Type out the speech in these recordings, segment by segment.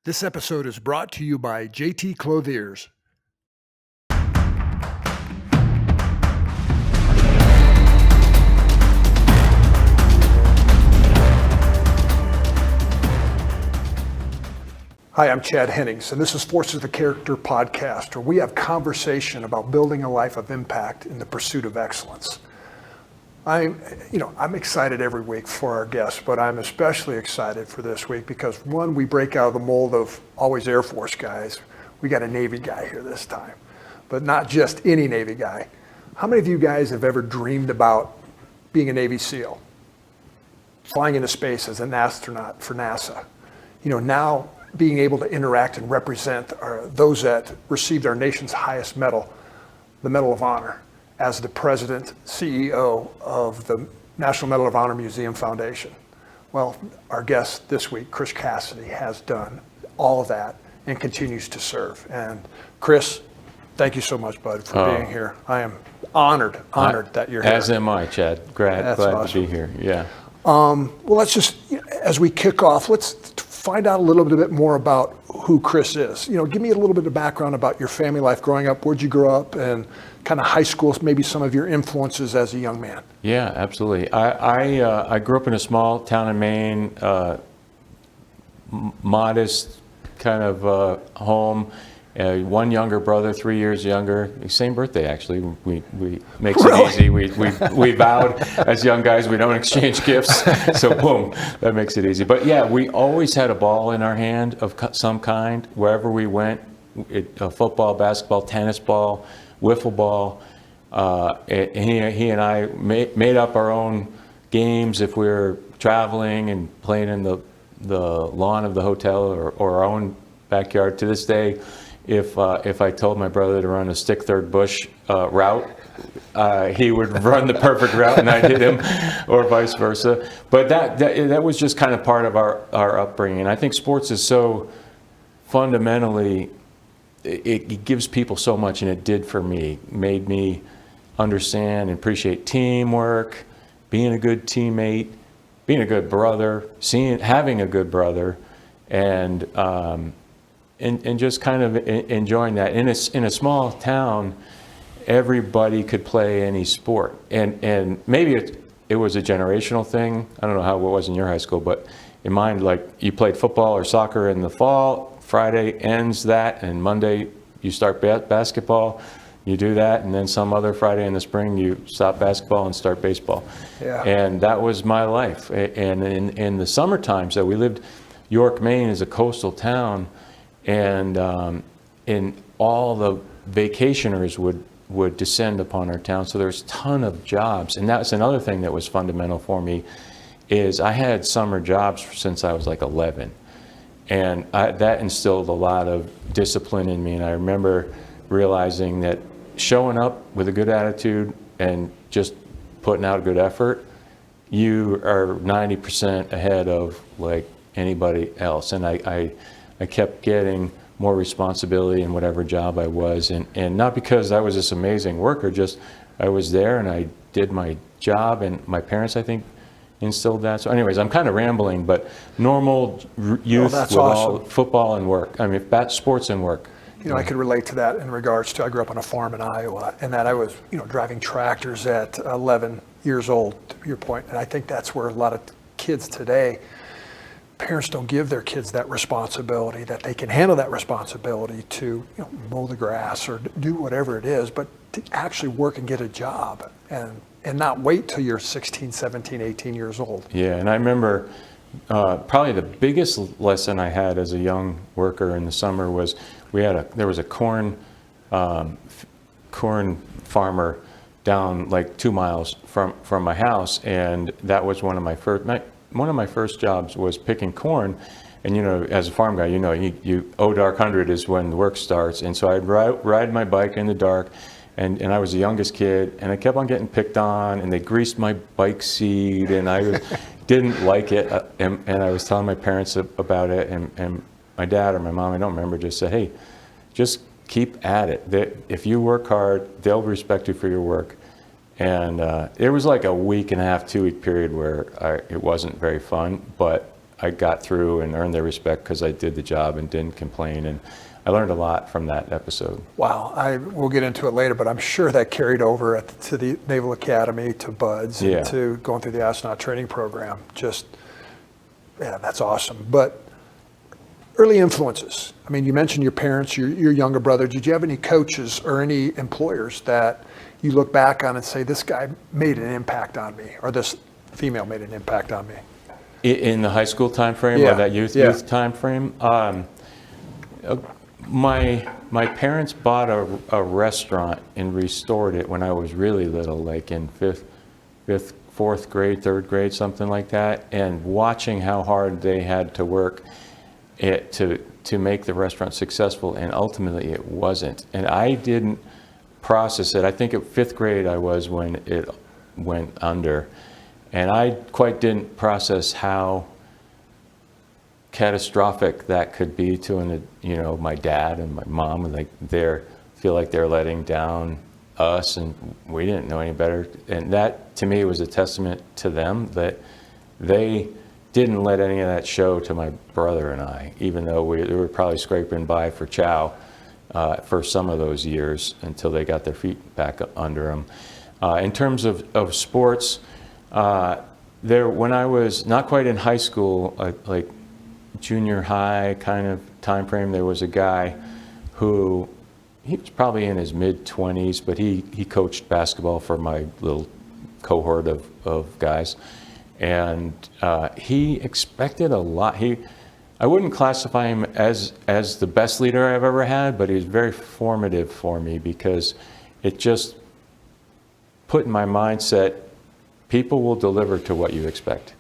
This episode is brought to you by JT Clothiers. Hi, I'm Chad Hennings, and this is Forces of the Character podcast, where we have conversation about building a life of impact in the pursuit of excellence. I'm excited every week for our guests, but I'm especially excited for this week because one, we break out of the mold of always Air Force guys. We got a Navy guy here this time, but not just any Navy guy. How many of you guys have ever dreamed about being a Navy SEAL? Flying into space as an astronaut for NASA. Now being able to interact and represent those that received our nation's highest medal, the Medal of Honor, as the president, CEO of the National Medal of Honor Museum Foundation. Well, our guest this week, Chris Cassidy, has done all of that and continues to serve. And Chris, thank you so much, bud, for being here. I am honored that you're here. As am I, Chad. Glad awesome. To be here. Yeah. Well, let's just, as we kick off, let's find out a little bit more about who Chris is. Give me a little bit of background about your family life growing up. Where'd you grow up, and kind of high school, maybe some of your influences as a young man? Yeah, absolutely. I grew up in a small town in Maine, modest kind of home. One younger brother, 3 years younger, same birthday actually. We makes it easy. We vowed as young guys we don't exchange gifts, so boom, that makes it easy. But yeah, we always had a ball in our hand of some kind wherever we went. Football, basketball, tennis ball, wiffle ball. He and I made up our own games if we were traveling and playing in the lawn of the hotel or our own backyard. To this day, if I told my brother to run a stick third bush route, he would run the perfect route and I'd hit him, or vice versa. But that was just kind of part of our upbringing. And I think sports is so fundamentally, it gives people so much, and it did for me. Made me understand and appreciate teamwork, being a good teammate, being a good brother, having a good brother, and just kind of enjoying that. In a small town, everybody could play any sport, and maybe it was a generational thing. I don't know how it was in your high school, but in mine, like, you played football or soccer in the fall. Friday ends that, and Monday you start basketball. You do that, and then some other Friday in the spring you stop basketball and start baseball. Yeah. And that was my life. And in the summer times that we lived, York, Maine is a coastal town, and all the vacationers would descend upon our town. So there's a ton of jobs, and that's another thing that was fundamental for me. Is I had summer jobs since I was like 11. And that instilled a lot of discipline in me. And I remember realizing that showing up with a good attitude and just putting out a good effort, you are 90% ahead of like anybody else. And I kept getting more responsibility in whatever job I was. And not because I was this amazing worker, just I was there and I did my job, and my parents, I think, instilled that. So anyways, I'm kind of rambling, but normal youth with awesome. All football and work. I mean, sports and work. I could relate to that in regards to, I grew up on a farm in Iowa, and that I was, driving tractors at 11 years old, to your point. And I think that's where a lot of kids today, parents don't give their kids that responsibility, that they can handle that responsibility to mow the grass or do whatever it is, but to actually work and get a job and not wait till you're 16, 17, 18 years old. Yeah, and I remember probably the biggest lesson I had as a young worker in the summer was there was a corn farmer down like 2 miles from my house, and that was one of my first jobs was picking corn. And as a farm guy, you dark 100 is when the work starts, and so I'd ride my bike in the dark. And I was the youngest kid, and I kept on getting picked on, and they greased my bike seat, and I didn't like it. And I was telling my parents about it, and my dad or my mom, I don't remember, just said, hey, just keep at it. If you work hard, they'll respect you for your work. And it was like a week and a half, 2 week period where it wasn't very fun, but I got through and earned their respect because I did the job and didn't complain. And I learned a lot from that episode. Wow, we'll get into it later, but I'm sure that carried over to the Naval Academy, to BUD/S, and to going through the astronaut training program. Just, yeah, that's awesome. But early influences. I mean, you mentioned your parents, your younger brother. Did you have any coaches or any employers that you look back on and say, this guy made an impact on me, or this female made an impact on me? In the high school time frame, or that youth time frame? My parents bought a restaurant and restored it when I was really little, like in fourth grade, third grade, something like that. And watching how hard they had to work to make the restaurant successful, and ultimately it wasn't. And I didn't process it. I think at fifth grade I was when it went under, and I quite didn't process how catastrophic that could be to my dad and my mom, and feel like they're letting down us, and we didn't know any better. And that to me was a testament to them, that they didn't let any of that show to my brother and I, even though we were probably scraping by for chow for some of those years until they got their feet back under them. In terms of sports, when I was not quite in high school, like junior high kind of time frame, there was a guy who, he was probably in his mid-20s, but he coached basketball for my little cohort of guys. And he expected a lot. I wouldn't classify him as the best leader I've ever had, but he was very formative for me, because it just put in my mindset, people will deliver to what you expect.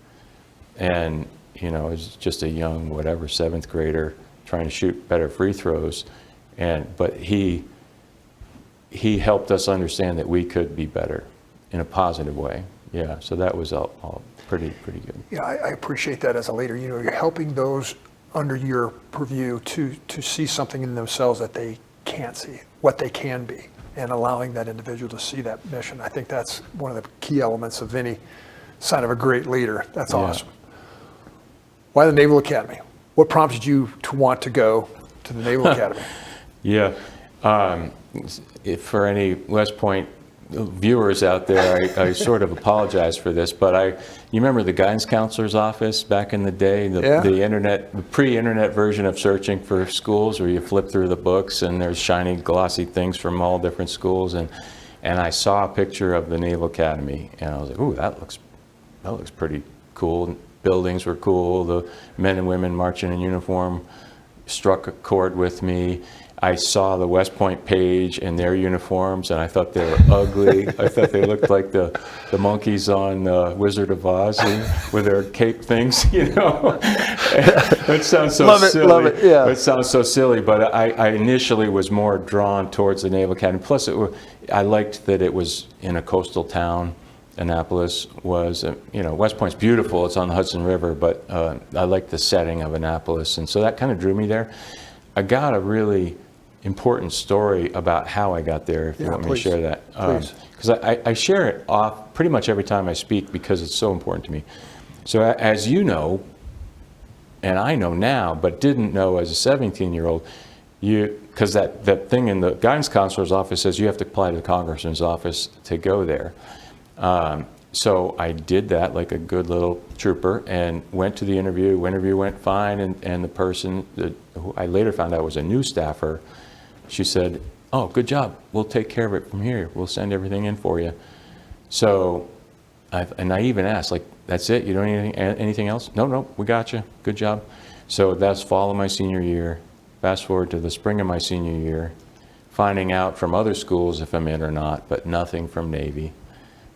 And as just a young, whatever, 7th grader trying to shoot better free throws. But he helped us understand that we could be better in a positive way. Yeah, so that was all pretty good. Yeah, I appreciate that as a leader. You're helping those under your purview to see something in themselves that they can't see, what they can be, and allowing that individual to see that mission. I think that's one of the key elements of any sign of a great leader. That's awesome. Why the Naval Academy? What prompted you to want to go to the Naval Academy? Yeah, for any West Point viewers out there, I sort of apologize for this, but you remember the guidance counselor's office back in the day, the pre-internet version of searching for schools, where you flip through the books and there's shiny, glossy things from all different schools, and I saw a picture of the Naval Academy, and I was like, ooh, that looks pretty cool. Buildings were cool. The men and women marching in uniform struck a chord with me. I saw the West Point page in their uniforms, and I thought they were ugly. I thought they looked like the monkeys on Wizard of Oz with their cape things, It sounds so silly. Love it, yeah. It sounds so silly, but I initially was more drawn towards the Naval Academy. Plus, I liked that it was in a coastal town. Annapolis was, West Point's beautiful. It's on the Hudson River, but I liked the setting of Annapolis, and so that kind of drew me there. I got a really important story about how I got there, if you want me to share that. Because I share it off pretty much every time I speak, because it's so important to me. So as you know, and I know now, but didn't know as a 17-year-old, because that thing in the guidance counselor's office says you have to apply to the congressman's office to go there. So I did that like a good little trooper and went to the interview. Interview went fine, and the person, who I later found out was a new staffer, she said, oh, good job. We'll take care of it from here. We'll send everything in for you. So, and I even asked, like, that's it? You don't need anything else? No, we got you. Good job. So that's fall of my senior year. Fast forward to the spring of my senior year, finding out from other schools if I'm in or not, but nothing from Navy.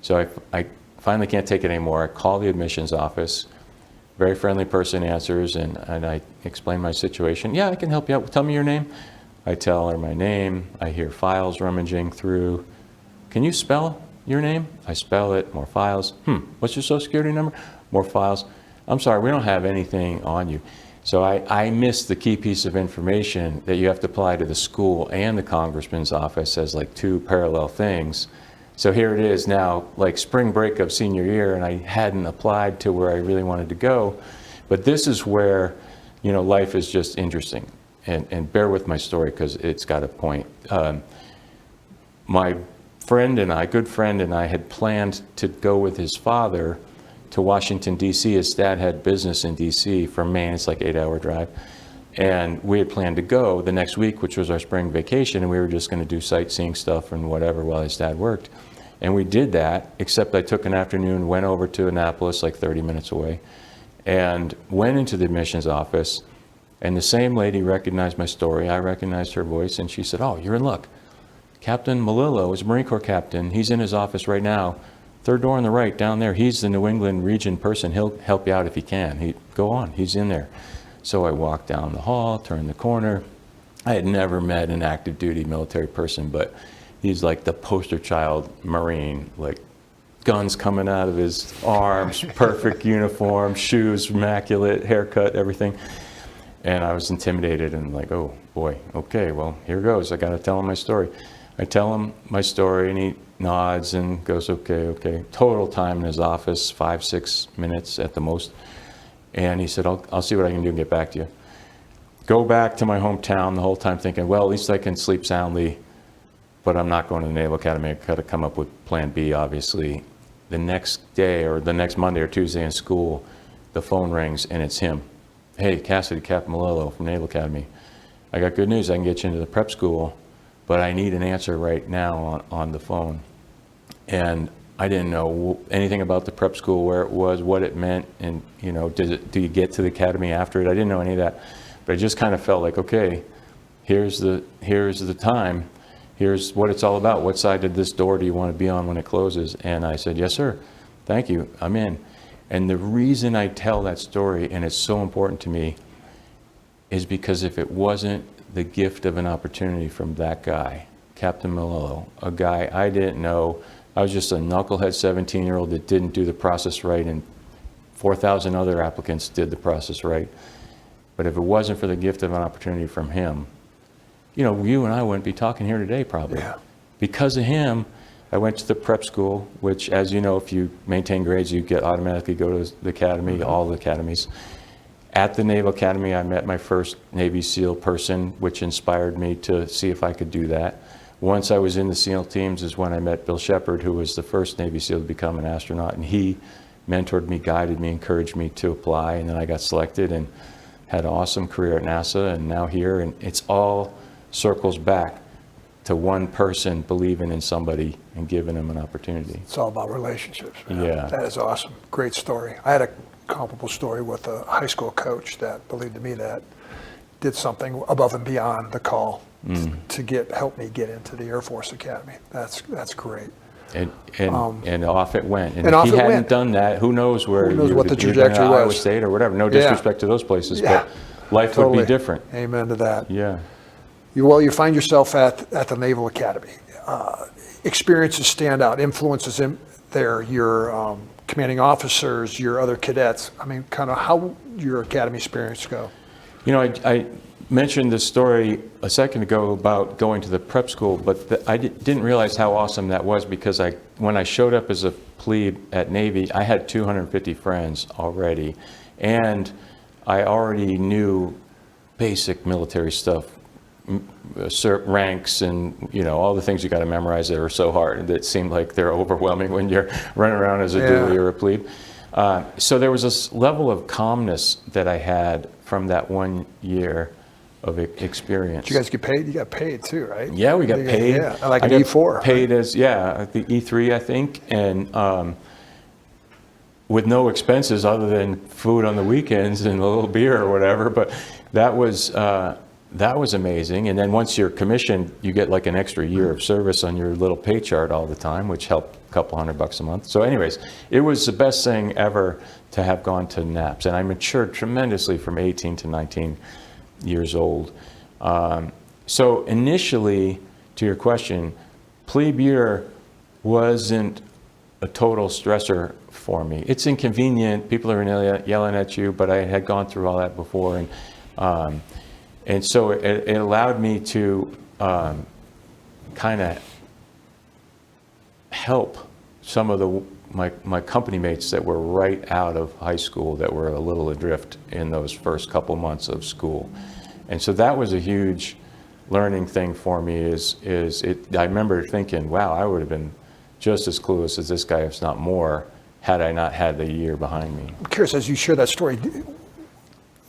So I finally can't take it anymore. I call the admissions office. Very friendly person answers, and I explain my situation. Yeah, I can help you out. Tell me your name. I tell her my name. I hear files rummaging through. Can you spell your name? I spell it. More files. What's your social security number? More files. I'm sorry, we don't have anything on you. So I missed the key piece of information that you have to apply to the school and the congressman's office as like two parallel things. So here it is now, like spring break of senior year, and I hadn't applied to where I really wanted to go. But this is where, life is just interesting. And bear with my story because it's got a point. My good friend and I had planned to go with his father to Washington, D.C. His dad had business in D.C. from Maine. It's like 8-hour drive. And we had planned to go the next week, which was our spring vacation, and we were just going to do sightseeing stuff and whatever while his dad worked. And we did that, except I took an afternoon, went over to Annapolis, like 30 minutes away, and went into the admissions office. And the same lady recognized my story. I recognized her voice, and she said, "Oh, you're in luck. Captain Malillo is a Marine Corps captain. He's in his office right now. Third door on the right, down there. He's the New England region person. He'll help you out if he can. Go on, he's in there." So I walked down the hall, turned the corner. I had never met an active duty military person, but he's like the poster child Marine, like guns coming out of his arms, perfect uniform, shoes immaculate, haircut, everything. And I was intimidated and like, oh boy, okay, well, here goes. I got to tell him my story. I tell him my story and he nods and goes, okay. Total time in his office, 5-6 minutes at the most. And he said, I'll see what I can do and get back to you. Go back to my hometown the whole time thinking, well, at least I can sleep soundly, but I'm not going to the Naval Academy. I've got to come up with plan B, obviously. The next day or the next Monday or Tuesday in school, the phone rings and it's him. "Hey, Cassidy, Captain Malillo from Naval Academy. I got good news. I can get you into the prep school, but I need an answer right now on the phone." And I didn't know anything about the prep school, where it was, what it meant, and do you get to the academy after it? I didn't know any of that, but I just kind of felt like, okay, here's the time, here's what it's all about. What side of this door do you want to be on when it closes? And I said, "Yes, sir. Thank you. I'm in." And the reason I tell that story, and it's so important to me, is because if it wasn't the gift of an opportunity from that guy, Captain Malillo, a guy I didn't know. I was just a knucklehead 17-year-old that didn't do the process right, and 4,000 other applicants did the process right. But if it wasn't for the gift of an opportunity from him, you and I wouldn't be talking here today probably. Yeah. Because of him, I went to the prep school, which, as you know, if you maintain grades, you automatically go to the academy, all the academies. At the Naval Academy, I met my first Navy SEAL person, which inspired me to see if I could do that. Once I was in the SEAL teams is when I met Bill Shepard, who was the first Navy SEAL to become an astronaut, and he mentored me, guided me, encouraged me to apply, and then I got selected and had an awesome career at NASA, and now here, and it's all circles back to one person believing in somebody and giving them an opportunity. It's all about relationships, man. Yeah. That is awesome. Great story. I had a comparable story with a high school coach that believed in me, that did something above and beyond the call to help me get into the Air Force Academy. That's great. And off it went. And off if he it hadn't went. done that, who knows where Who knows you what would the be, trajectory Iowa was. State or whatever. No disrespect to those places, Yeah. but life would be different. Amen to that. Yeah. You find yourself at the Naval Academy. Experiences stand out, influences in there, your commanding officers, your other cadets. I mean, kind of how your academy experience go? I mentioned this story a second ago about going to the prep school, but I didn't realize how awesome that was, because when I showed up as a plebe at Navy, I had 250 friends already, and I already knew basic military stuff, ranks and all the things you got to memorize that are so hard that seem like they're overwhelming when you're running around as a dually or a plebe. So there was this level of calmness that I had from that 1 year of experience. Did you guys get paid? You got paid too, right? Yeah, we got paid. Yeah, like an E4. Paid as the E3, I think, and with no expenses other than food on the weekends and a little beer or whatever. But that was amazing. And then once you're commissioned, you get like an extra year of service on your little pay chart all the time, which helped a couple $100 a month. So anyways, it was the best thing ever to have gone to NAPS. And I matured tremendously from 18 to 19 years old. So initially, to your question, plebe year wasn't a total stressor for me. It's inconvenient. People are yelling at you, but I had gone through all that before. And so it allowed me to kind of help some of the my company mates that were right out of high school that were a little adrift in those first couple months of school. And so that was a huge learning thing for me I remember thinking, wow, I would have been just as clueless as this guy, if not more, had I not had the year behind me. I'm curious, as you share that story,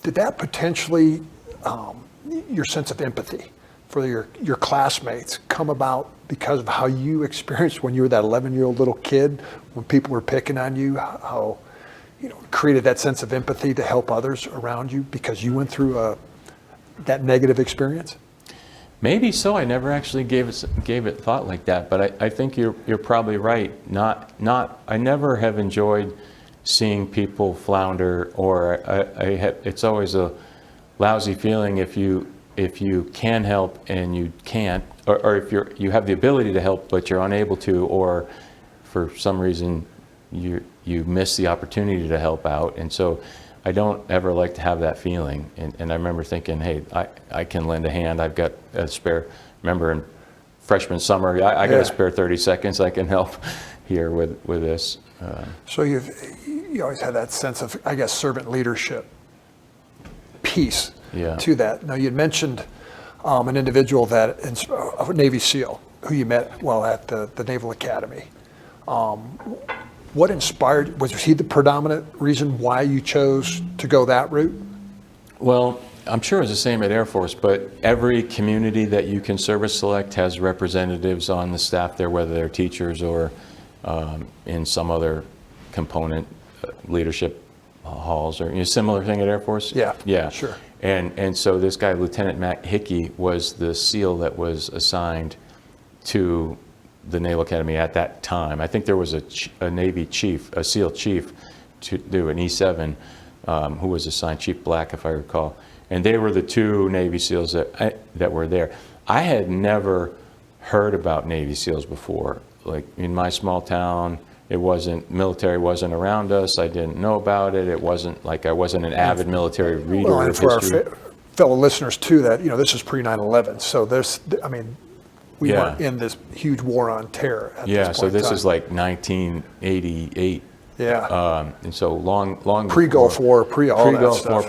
did that potentially, your sense of empathy for your classmates come about because of how you experienced when you were that 11-year-old little kid, when people were picking on you, how created that sense of empathy to help others around you because you went through that negative experience? Maybe so. I never actually gave it thought like that, but I think you're probably right. I never have enjoyed seeing people flounder, or it's always a lousy feeling if you can help and you can't, or if you have the ability to help but you're unable to, or for some reason you miss the opportunity to help out. And so I don't ever like to have that feeling. And I remember thinking, hey, I can lend a hand. I've got a spare, remember in freshman summer, I got a spare 30 seconds I can help here with this. So you always had that sense of, I guess, servant leadership piece to that. Now you had mentioned an individual a Navy SEAL who you met while at the Naval Academy. What inspired, was he the predominant reason why you chose to go that route? Well, I'm sure it's the same at Air Force, but every community that you can service select has representatives on the staff there, whether they're teachers or in some other component, leadership halls, or similar thing at Air Force. Yeah, sure. And so this guy, Lieutenant Matt Hickey, was the SEAL that was assigned to the Naval Academy at that time. I think there was a Navy chief, a SEAL chief, to do an E7, who was assigned, Chief Black, if I recall. And they were the two Navy SEALs that were there. I had never heard about Navy SEALs before. Like in my small town, military wasn't around us. I didn't know about it. It wasn't like I wasn't an avid military reader. Well, and for our fellow listeners too, that this is pre 9/11, so we weren't in this huge war on terror at this point. So this is like 1988. And so long pre-Gulf War, pre-Gulf War,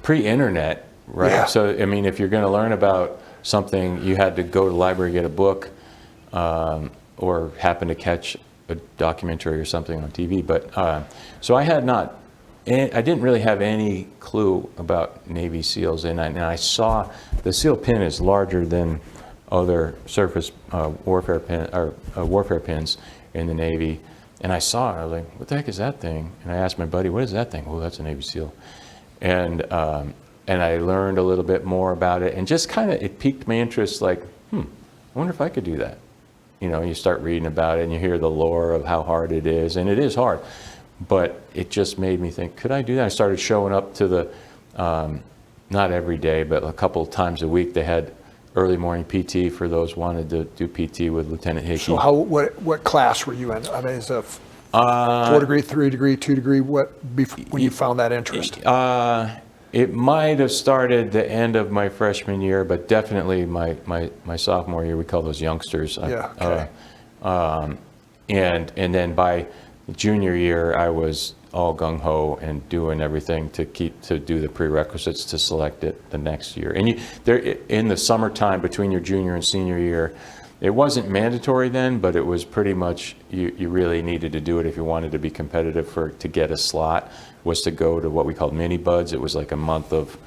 pre-internet, right? Yeah. So I mean, if you're going to learn about something, you had to go to the library, get a book, or happen to catch a documentary or something on TV. But so I didn't really have any clue about Navy SEALs, and I saw the SEAL pin is larger than other surface warfare pins in the Navy. And I saw it, I was like, what the heck is that thing? And I asked my buddy, what is that thing? Oh, that's a Navy SEAL. And I learned a little bit more about it, and just kind of, it piqued my interest, like, I wonder if I could do that. You start reading about it and you hear the lore of how hard it is, and it is hard. But it just made me think, could I do that? I started showing up to the, not every day, but a couple of times a week. They had early morning PT for those wanted to do PT with Lieutenant Hickey. So what class were you in? I mean, is it 4 degree, 3 degree, 2 degree? When you found that interest? It might have started the end of my freshman year, but definitely my sophomore year. We call those youngsters. Okay. And then by junior year, I was all gung-ho and doing everything to do the prerequisites to select it the next year. And in the summertime between your junior and senior year, it wasn't mandatory then, but it was pretty much, you really needed to do it if you wanted to be competitive to get a slot, was to go to what we called mini buds. It was like a month. Was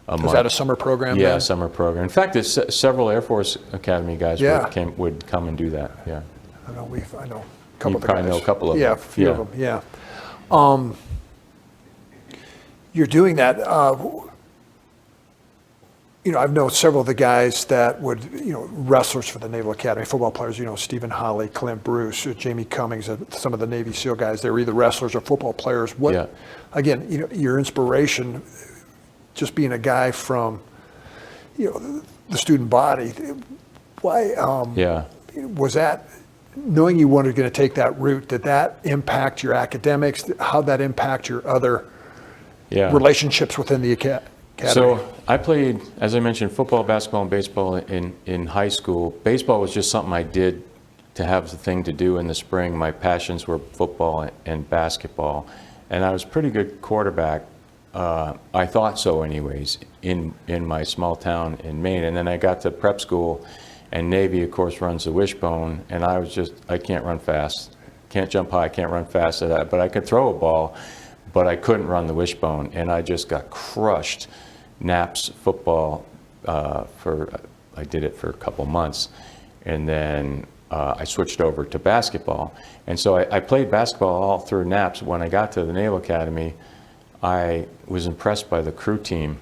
that a summer program? Yeah, then? Summer program. In fact, several Air Force Academy guys would come and do that. Yeah. I know a couple You of the probably guys. know a couple of them. Yeah, a few of them. Yeah. You're doing that. I've known several of the guys that would, wrestlers for the Naval Academy, football players, Stephen Holly, Clint Bruce, Jamie Cummings, some of the Navy SEAL guys, they were either wrestlers or football players. Again, your inspiration, just being a guy from, the student body, why, was that, knowing you weren't going to take that route, did that impact your academics? How'd that impact your other relationships within the academy? So I played, as I mentioned, football, basketball, and baseball in high school. Baseball was just something I did to have the thing to do in the spring. My passions were football and basketball, and I was a pretty good quarterback. I thought so anyways, in my small town in Maine. And then I got to prep school, and Navy, of course, runs the wishbone, and I can't run fast. Can't jump high, can't run fast at that, but I could throw a ball, but I couldn't run the wishbone, and I just got crushed. Naps football I did it for a couple months, and then I switched over to basketball. And so I played basketball all through Naps. When I got to the Naval Academy, I was impressed by the crew team.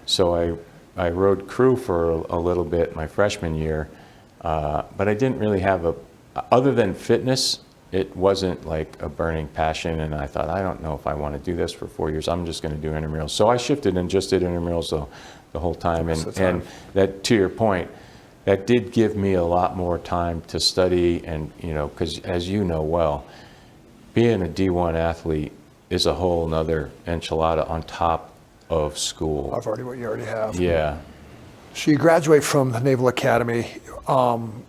So I rode crew for a little bit my freshman year, but I didn't really have other than fitness, it wasn't like a burning passion, and I thought, I don't know if I want to do this for 4 years. I'm just going to do intramurals. So I shifted and just did intramurals the whole time. And that, to your point, that did give me a lot more time to study, and because as you know well, being a D1 athlete is a whole nother enchilada on top of school. I've already what you already have. Yeah. So you graduate from the Naval Academy.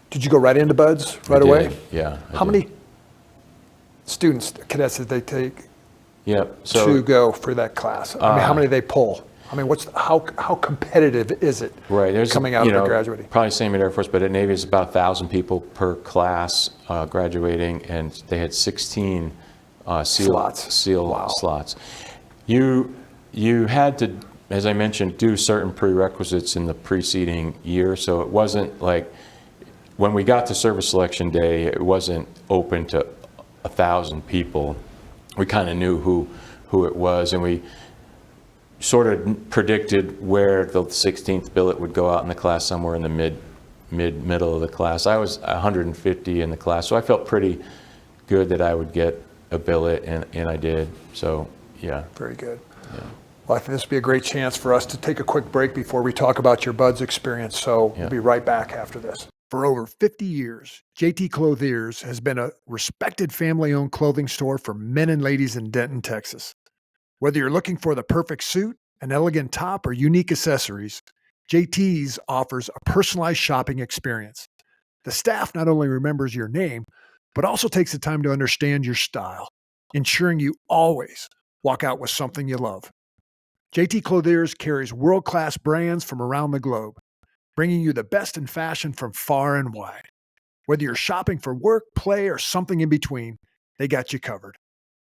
Did you go right into BUD/S right away? Yeah. How many students, cadets, did they take Yep. to go for that class? I mean, how many did they pull? I mean, how competitive is it? Right. There's coming out of the graduating. Probably same at Air Force, but at Navy it's about 1,000 people per class graduating, and they had 16 SEAL slots. You had to, as I mentioned, do certain prerequisites in the preceding year, so it wasn't like when we got to service selection day, it wasn't open to 1,000 people. We kind of knew who it was, and we sort of predicted where the 16th billet would go out in the class, somewhere in the middle of the class. I was 150 in the class, so I felt pretty good that I would get a billet, and I did. So yeah. Very good. Yeah. Well, I think this would be a great chance for us to take a quick break before we talk about your BUD/S experience. So We'll be right back after this. For over 50 years, JT Clothiers has been a respected family-owned clothing store for men and ladies in Denton, Texas. Whether you're looking for the perfect suit, an elegant top, or unique accessories, JT's offers a personalized shopping experience. The staff not only remembers your name, but also takes the time to understand your style, ensuring you always walk out with something you love. JT Clothiers carries world-class brands from around the globe, bringing you the best in fashion from far and wide. Whether you're shopping for work, play, or something in between, they got you covered.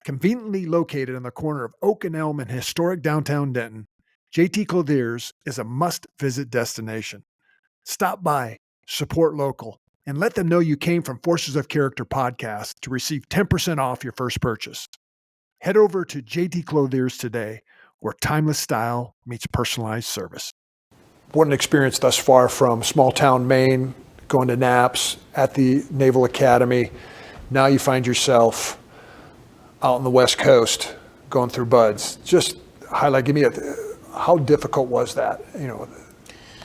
Conveniently located on the corner of Oak and Elm in historic downtown Denton, JT Clothiers is a must-visit destination. Stop by, support local, and let them know you came from Forces of Character podcast to receive 10% off your first purchase. Head over to JT Clothiers today, where timeless style meets personalized service. What an experience thus far from small town Maine, going to Naps at the Naval Academy. Now you find yourself out on the West Coast going through BUD/S. Just highlight, give me how difficult was that,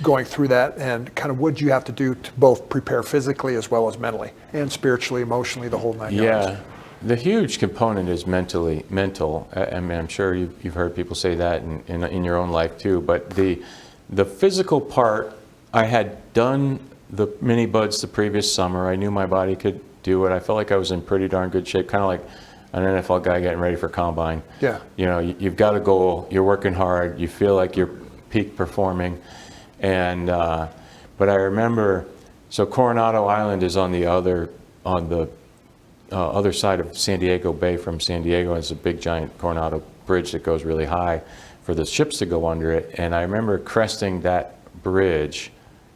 going through that, and kind of what did you have to do to both prepare physically as well as mentally and spiritually, emotionally, the whole nine yards? Yeah, the huge component is mental. I mean, I'm sure you've heard people say that in your own life too, but the physical part, I had done the mini BUD/S the previous summer. I knew my body could do it. I felt like I was in pretty darn good shape, kind of like an NFL guy getting ready for combine. Yeah. You've got a goal, you're working hard, you feel like you're peak performing. And, but I remember, so Coronado Island is on the other side of San Diego Bay from San Diego. It's a big giant Coronado bridge that goes really high for the ships to go under it. And I remember cresting that bridge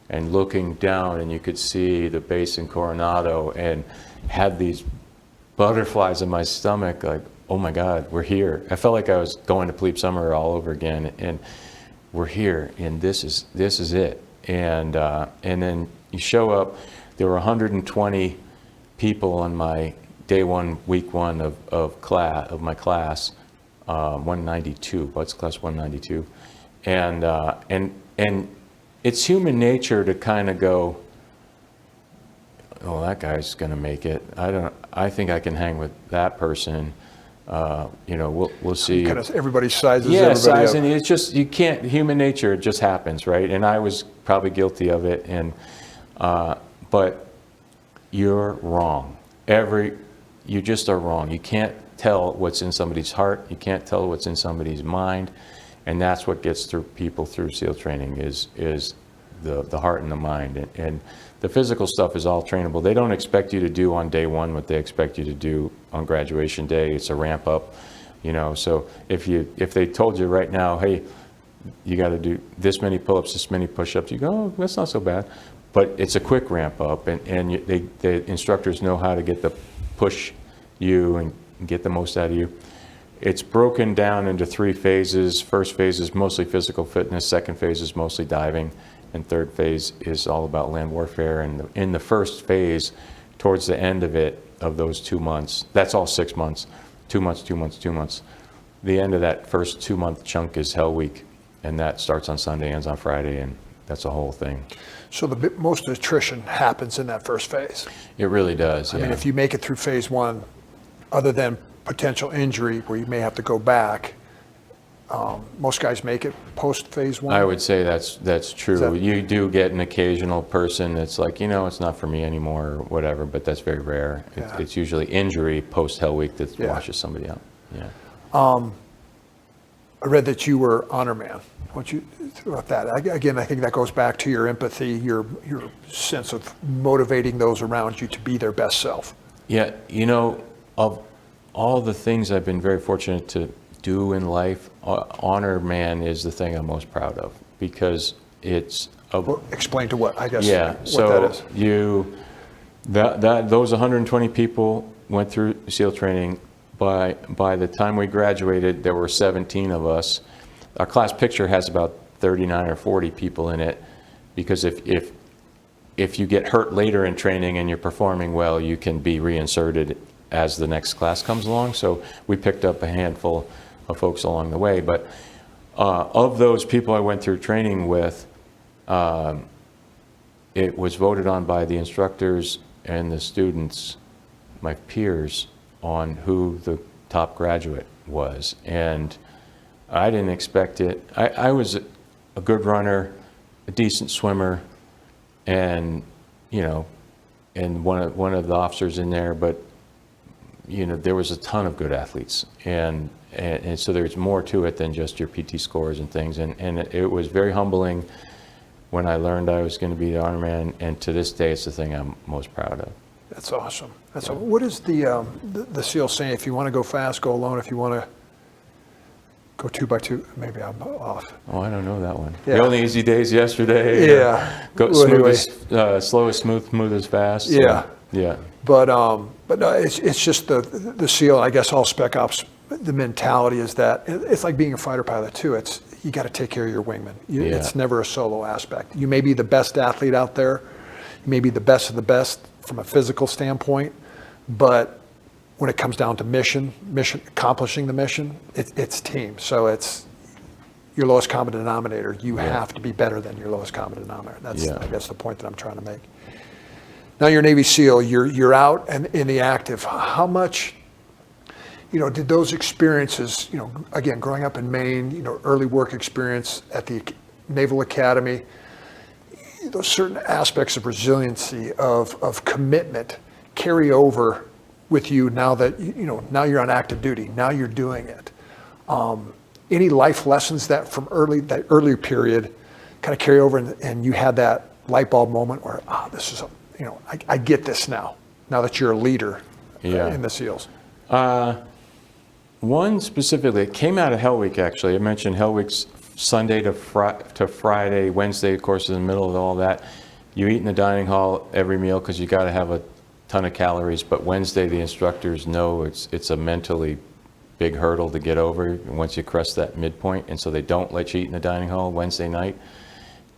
and looking down, and you could see the base in Coronado, and had these butterflies in my stomach, like, oh my God, we're here. I felt like I was going to Plebe Summer all over again, and we're here, and this is it. And then you show up. There were 120 people on my day one, week one of my class, 192, BUD/S class 192, and it's human nature to kind of go, oh, that guy's going to make it. I think I can hang with that person. We'll see. Kind of everybody sizes yeah, everybody sizing. up. It's just, you can't, human nature, it just happens, right? And I was probably guilty of it. And, but you're wrong. You just are wrong. You can't tell what's in somebody's heart. You can't tell what's in somebody's mind. And that's what gets through people through SEAL training is the heart and the mind. And the physical stuff is all trainable. They don't expect you to do on day one what they expect you to do on graduation day. It's a ramp up, you know. So if they told you right now, hey, you got to do this many pull-ups, this many push-ups, you go, oh, that's not so bad. But it's a quick ramp up, and the instructors know how to push you and get the most out of you. It's broken down into 3 phases. First phase is mostly physical fitness. Second phase is mostly diving. And third phase is all about land warfare. And in the first phase, towards the end of it, of those 2 months, that's all 6 months, 2 months, 2 months, 2 months. The end of that first 2-month chunk is Hell Week. And that starts on Sunday, ends on Friday, and that's a whole thing. So most attrition happens in that first phase. It really does. I mean, if you make it through phase 1, other than potential injury where you may have to go back, most guys make it post phase 1. I would say that's true. You do get an occasional person that's like, you know, it's not for me anymore or whatever, but that's very rare. Yeah. It's usually injury post Hell Week that washes somebody out. Yeah. I read that you were honor man. What you about that? Again, I think that goes back to your empathy, your sense of motivating those around you to be their best self. Yeah, you know, of all the things I've been very fortunate to do in life, honor man is the thing I'm most proud of because it's Well, explain to what, I guess, yeah. what So that is. those 120 people went through SEAL training. By the time we graduated, there were 17 of us. Our class picture has about 39 or 40 people in it, because if you get hurt later in training and you're performing well, you can be reinserted as the next class comes along. So we picked up a handful of folks along the way. But of those people I went through training with, it was voted on by the instructors and the students, my peers, on who the top graduate was. And I didn't expect it. I was a good runner, a decent swimmer, and, you know, and one of the officers in there, but, you know, there was a ton of good athletes. And so there's more to it than just your PT scores and things. And it was very humbling when I learned I was going to be the honor man, and to this day, it's the thing I'm most proud of. That's awesome. That's awesome. What is the SEAL saying? If you want to go fast, go alone. If you want to go 2 by 2, maybe I'm off. Oh, I don't know that one. Yeah. The only easy days yesterday. Yeah. Go Well, anyway. slow as smooth as fast. Yeah. Yeah. But no, it's just the SEAL. I guess all Spec Ops. The mentality is that it's like being a fighter pilot too. It's you got to take care of your wingman. It's never a solo aspect. You may be the best athlete out there. You may be the best of the best from a physical standpoint, but when it comes down to mission accomplishing the mission, it's team. So it's your lowest common denominator. You have to be better than your lowest common denominator. That's I guess the point that I'm trying to make. Now you're Navy SEAL. You're out and in the active. How much, you know, did those experiences, you know, again growing up in Maine, you know, early work experience at the Naval Academy, those certain aspects of resiliency, of commitment, carry over with you now that, you know, now you're on active duty, now you're doing it. Any life lessons that from that earlier period kind of carry over and you had that light bulb moment where, this is, you know, I get this now that you're a leader in the SEALs? One specifically, it came out of Hell Week actually. I mentioned Hell Week's Sunday to Friday, Wednesday, of course, in the middle of all that. You eat in the dining hall every meal because you got to have a ton of calories. But Wednesday, the instructors know it's a mentally big hurdle to get over once you crest that midpoint, and so they don't let you eat in the dining hall Wednesday night.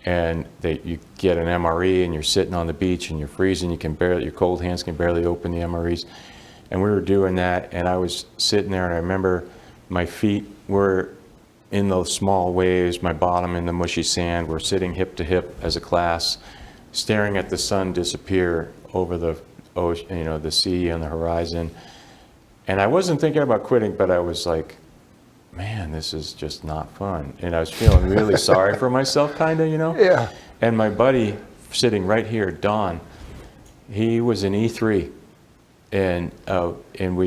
And you get an MRE, and you're sitting on the beach, and you're freezing. Your cold hands can barely open the MREs. And we were doing that, and I was sitting there, and I remember my feet were in those small waves, my bottom in the mushy sand. We're sitting hip to hip as a class, staring at the sun disappear over the ocean, you know, the sea on the horizon. And I wasn't thinking about quitting, but I was like, man, this is just not fun. And I was feeling really sorry for myself, kind of, you know? Yeah. And my buddy sitting right here, Don, He was an E3,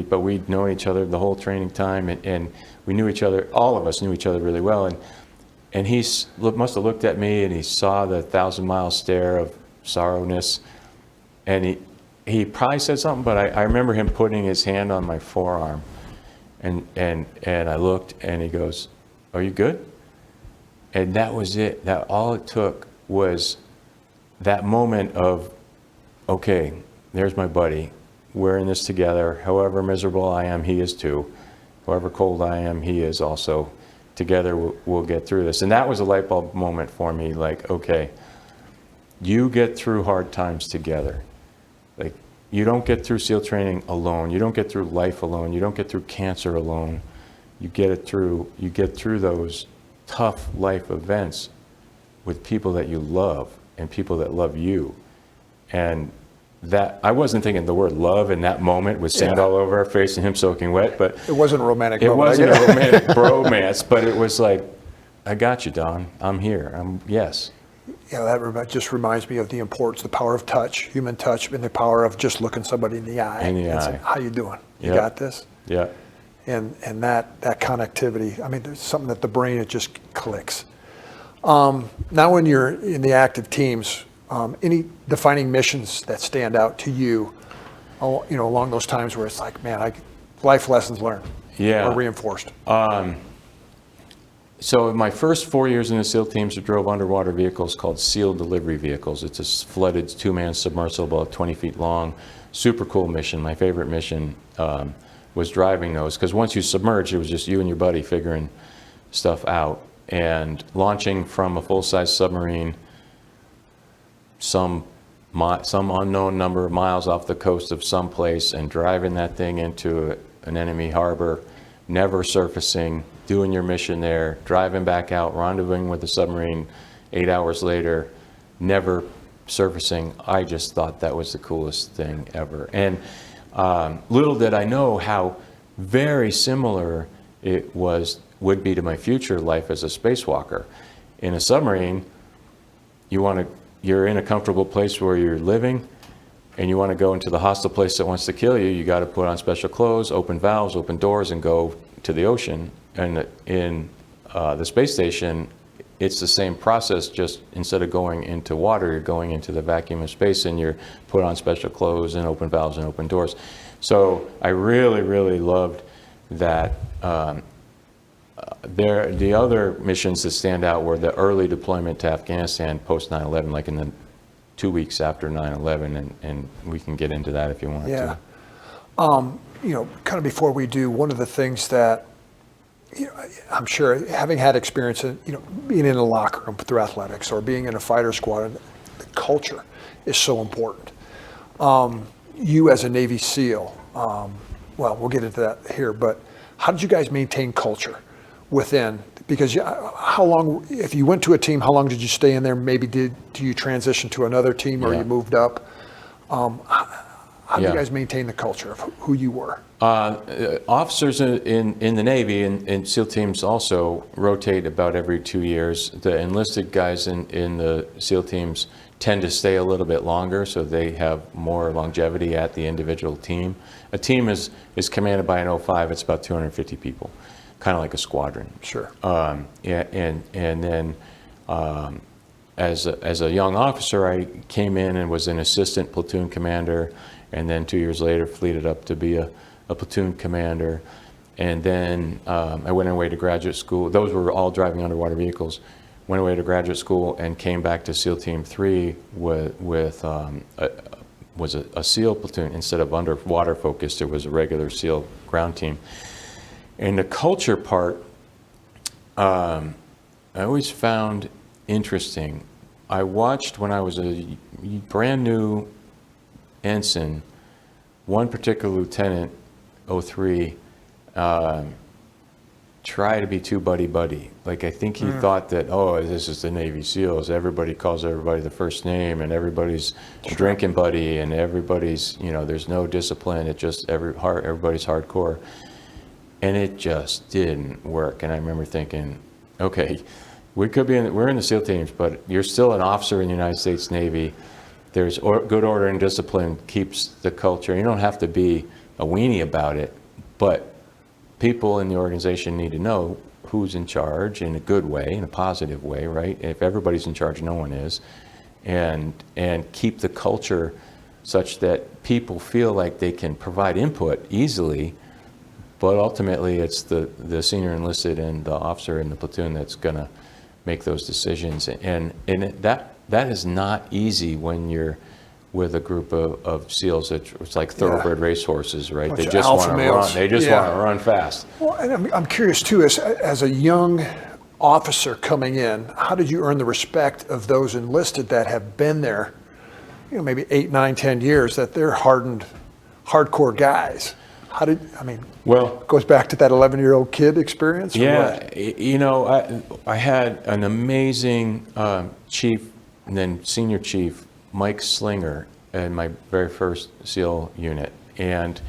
but we'd known each other the whole training time, and we knew each other. All of us knew each other really well, and he must have looked at me and he saw the 1,000-mile stare of sorrowness, and he probably said something, but I remember him putting his hand on my forearm, and I looked, and he goes, "Are you good?" And that was it. That all it took was that moment of, okay, there's my buddy. We're in this together. However miserable I am, he is too. However cold I am, he is also. Together, we'll get through this. And that was a light bulb moment for me. Like, okay, you get through hard times together. Like, you don't get through SEAL training alone. You don't get through life alone. You don't get through cancer alone. You get through those tough life events with people that you love and people that love you. And that, I wasn't thinking the word love in that moment with sand all over our face and him soaking wet, but it wasn't a romantic it moment. wasn't a romantic bromance, but it was like, I got you, Don. I'm here. Yes. Yeah, that just reminds me of the importance, the power of touch, human touch, and the power of just looking somebody in the eye. And saying, how you doing? You got this? Yeah. And that connectivity, I mean, there's something that the brain, it just clicks. Now when you're in the active teams, any defining missions that stand out to you, along those times where it's like, man, life lessons learned or reinforced? So in my first 4 years in the SEAL teams, I drove underwater vehicles called SEAL delivery vehicles. It's a flooded 2-man submersible, about 20 feet long. Super cool mission. My favorite mission was driving those, because once you submerge, it was just you and your buddy figuring stuff out. And launching from a full-size submarine some unknown number of miles off the coast of some place and driving that thing into an enemy harbor, never surfacing, doing your mission there, driving back out, rendezvousing with the submarine 8 hours later, never surfacing. I just thought that was the coolest thing ever. And little did I know how very similar it would be to my future life as a spacewalker. In a submarine, you're in a comfortable place where you're living, and you want to go into the hostile place that wants to kill you. You got to put on special clothes, open valves, open doors, and go to the ocean. And in the space station, it's the same process, just instead of going into water, you're going into the vacuum of space, and you're put on special clothes and open valves and open doors. So I really, really loved that. The other missions that stand out were the early deployment to Afghanistan post 9/11, like in the 2 weeks after 9/11, and we can get into that if you want to. Kind of before we do, one of the things that I'm sure, having had experience in being in a locker room through athletics or being in a fighter squad, the culture is so important. You as a Navy SEAL, well, we'll get into that here, but how did you guys maintain culture within? Because how long, if you went to a team, how long did you stay in there? Maybe do you transition to another team, or you moved up? How do you guys maintain the culture of who you were? Officers in the Navy and SEAL teams also rotate about every 2 years. The enlisted guys in the SEAL teams tend to stay a little bit longer, so they have more longevity at the individual team. A team is commanded by an 05. It's about 250 people, kind of like a squadron. Sure. And then as a young officer, I came in and was an assistant platoon commander, and then 2 years later fleeted up to be a platoon commander. And then I went away to graduate school. Those were all driving underwater vehicles. Went away to graduate school and came back to SEAL Team 3 was a SEAL platoon. Instead of underwater focused, it was a regular SEAL ground team. And the culture part, I always found interesting. I watched when I was a brand new ensign, one particular lieutenant, 03, try to be too buddy-buddy. Like, I think he thought that, this is the Navy SEALs. Everybody calls everybody the first name, and everybody's a drinking buddy, and everybody's, there's no discipline. It just, everybody's hardcore. And it just didn't work. And I remember thinking, okay, we're in the SEAL teams, but you're still an officer in the United States Navy. there's good order and discipline keeps the culture. You don't have to be a weenie about it, but people in the organization need to know who's in charge in a good way, in a positive way, right? If everybody's in charge, no one is. And keep the culture such that people feel like they can provide input easily, but ultimately it's the senior enlisted and the officer in the platoon that's going to make those decisions. And that is not easy when you're with a group of SEALs. It's like thoroughbred racehorses, right? Bunch They of just alpha want to males. run. They just Yeah. want to run fast. Well, and I'm curious too, as a young officer coming in, how did you earn the respect of those enlisted that have been there, maybe 8, 9, 10 years, that they're hardened, hardcore guys? Well, it goes back to that 11-year-old kid experience? Yeah, I had an amazing chief and then senior chief, Mike Slinger, in my very first SEAL unit. And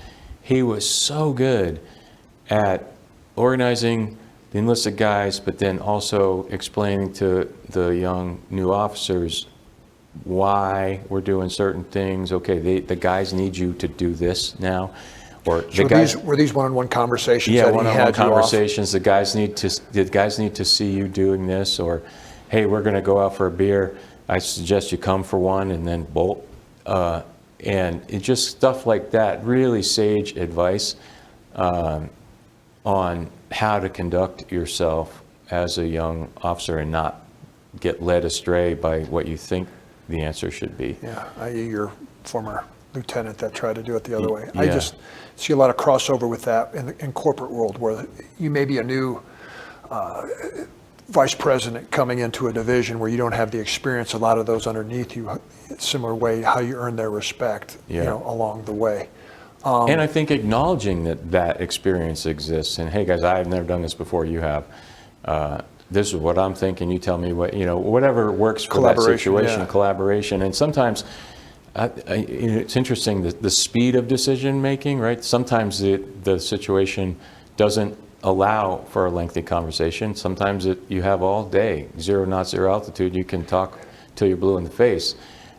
he was so good at organizing the enlisted guys, but then also explaining to the young new officers why we're doing certain things. Okay, the guys need you to do this now. Or So were these one-on-one conversations? Yeah, that he one-on-one had you off? conversations. The guys need to see you doing this, or hey, we're going to go out for a beer. I suggest you come for one and then bolt. And it's just stuff like that. Really sage advice on how to conduct yourself as a young officer and not get led astray by what you think the answer should be. Yeah, i.e. your former lieutenant that tried to do it the other way. Yeah. I just see a lot of crossover with that in corporate world, where you may be a new vice president coming into a division where you don't have the experience. A lot of those underneath you, similar way how you earn their respect, along the way. And I think acknowledging that experience exists, and hey guys, I've never done this before, you have. This is what I'm thinking, you tell me what, whatever works for that situation, yeah. Collaboration. And sometimes, it's interesting, the speed of decision making, right? Sometimes the situation doesn't allow for a lengthy conversation. Sometimes you have all day, 0 knots, 0 altitude, you can talk till you're blue in the face.